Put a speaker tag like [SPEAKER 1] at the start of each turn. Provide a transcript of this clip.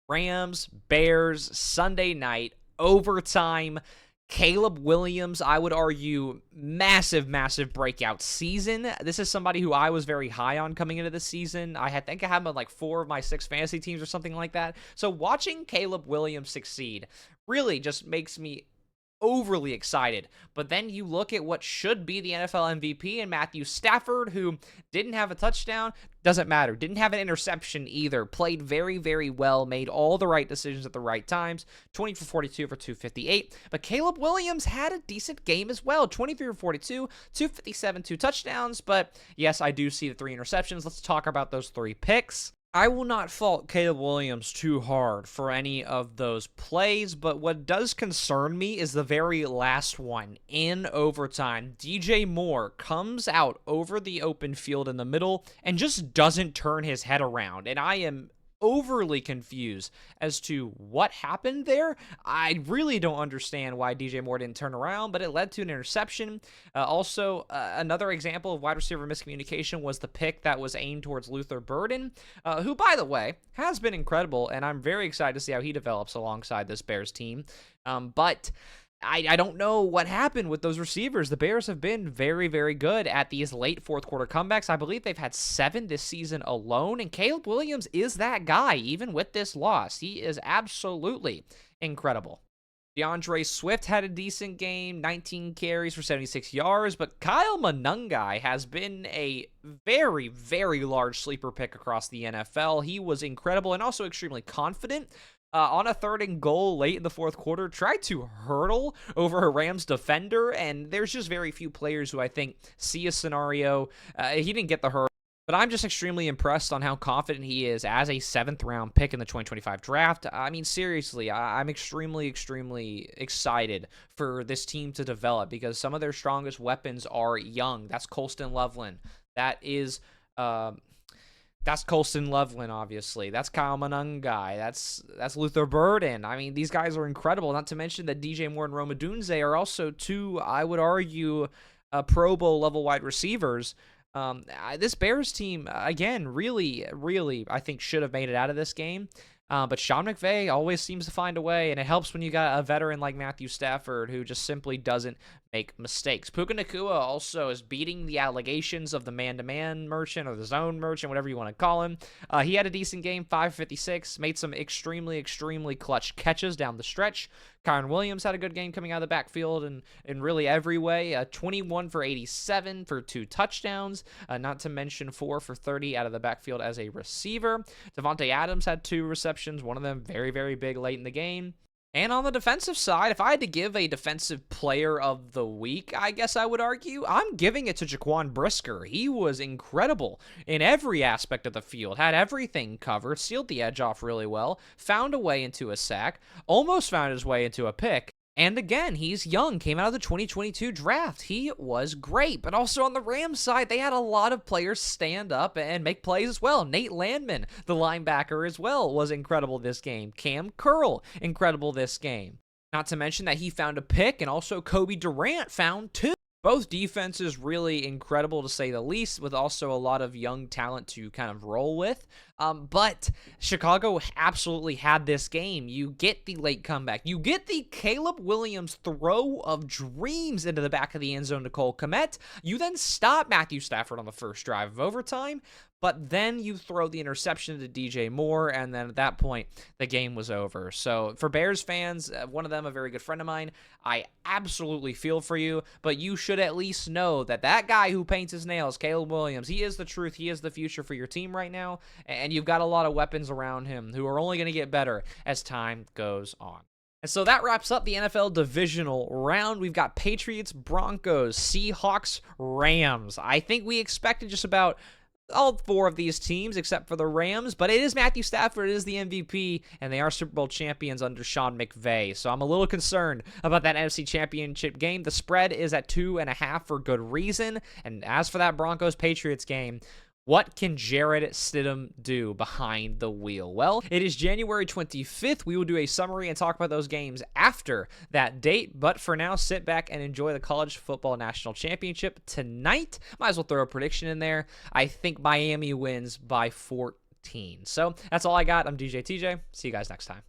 [SPEAKER 1] Rams, Bears, Sunday night, overtime. Caleb Williams, I would argue, massive, massive breakout season. This is somebody who I was very high on coming into the season. think I had him on like 4 of my 6 fantasy teams or something like that. So watching Caleb Williams succeed really just makes me overly excited. But then you look at what should be the NFL MVP in Matthew Stafford, who didn't have a touchdown, doesn't matter, didn't have an interception either, played very, very well, made all the right decisions at the right times, 20 for 42 for 258. But Caleb Williams had a decent game as well, 23 for 42, 257, 2 touchdowns. But yes, I do see the 3 interceptions. Let's talk about those 3 picks. I will not fault Caleb Williams too hard for any of those plays, but what does concern me is the very last one in overtime. DJ Moore comes out over the open field in the middle and just doesn't turn his head around, and I am overly confused as to what happened there. I really don't understand why DJ Moore didn't turn around, but it led to an interception. Another example of wide receiver miscommunication was the pick that was aimed towards Luther Burden, who, by the way, has been incredible, and I'm very excited to see how he develops alongside this Bears team. But I don't know what happened with those receivers. The Bears have been very, very good at these late fourth quarter comebacks. I believe they've had 7 this season alone, and Caleb Williams is that guy, even with this loss. He is absolutely incredible. DeAndre Swift had a decent game, 19 carries for 76 yards, but Kyle Monangai has been a very, very large sleeper pick across the NFL. He was incredible and also extremely confident. On a 3rd and goal late in the 4th quarter, tried to hurdle over a Rams defender, and there's just very few players who I think see a scenario. He didn't get the hurdle, but I'm just extremely impressed on how confident he is as a 7th-round pick in the 2025 draft. I mean, seriously, I'm extremely, extremely excited for this team to develop because some of their strongest weapons are young. That's Colston Loveland. That's Colston Loveland, obviously. That's Kyle Monangai. That's Luther Burden. I mean, these guys are incredible. Not to mention that DJ Moore and Rome Odunze are also 2, I would argue, Pro Bowl level wide receivers. This Bears team, again, really, really, I think should have made it out of this game. But Sean McVay always seems to find a way, and it helps when you got a veteran like Matthew Stafford who just simply doesn't make mistakes. Puka Nacua also is beating the allegations of the man-to-man merchant or the zone merchant, whatever you want to call him. He had a decent game, 556, made some extremely, extremely clutch catches down the stretch. Kyren Williams had a good game coming out of the backfield in really every way. 21 for 87 for 2 touchdowns, not to mention 4 for 30 out of the backfield as a receiver. Devontae Adams had 2 receptions, one of them very, very big late in the game. And on the defensive side, if I had to give a defensive player of the week, I guess I would argue, I'm giving it to Jaquan Brisker. He was incredible in every aspect of the field, had everything covered, sealed the edge off really well, found a way into a sack, almost found his way into a pick. And again, he's young, came out of the 2022 draft. He was great. But also on the Rams side, they had a lot of players stand up and make plays as well. Nate Landman, the linebacker as well, was incredible this game. Cam Curl, incredible this game. Not to mention that he found a pick, and also Kobe Durant found 2. Both defenses really incredible to say the least, with also a lot of young talent to kind of roll with. But Chicago absolutely had this game. You get the late comeback. You get the Caleb Williams throw of dreams into the back of the end zone to Cole Kmet. You then stop Matthew Stafford on the first drive of overtime, but then you throw the interception to DJ Moore, and then at that point, the game was over. So for Bears fans, one of them, a very good friend of mine, I absolutely feel for you, but you should at least know that that guy who paints his nails, Caleb Williams, he is the truth. He is the future for your team right now, and you've got a lot of weapons around him who are only going to get better as time goes on. And so that wraps up the NFL divisional round. We've got Patriots, Broncos, Seahawks, Rams. I think we expected just about all 4 of these teams except for the Rams, but it is Matthew Stafford, it is the MVP, and they are Super Bowl champions under Sean McVay. So I'm a little concerned about that NFC Championship game. The spread is at 2.5 for good reason. And as for that Broncos-Patriots game, what can Jarrett Stidham do behind the wheel? Well, it is January 25th. We will do a summary and talk about those games after that date. But for now, sit back and enjoy the College Football National Championship tonight. Might as well throw a prediction in there. I think Miami wins by 14. So that's all I got. I'm DJ TJ. See you guys next time.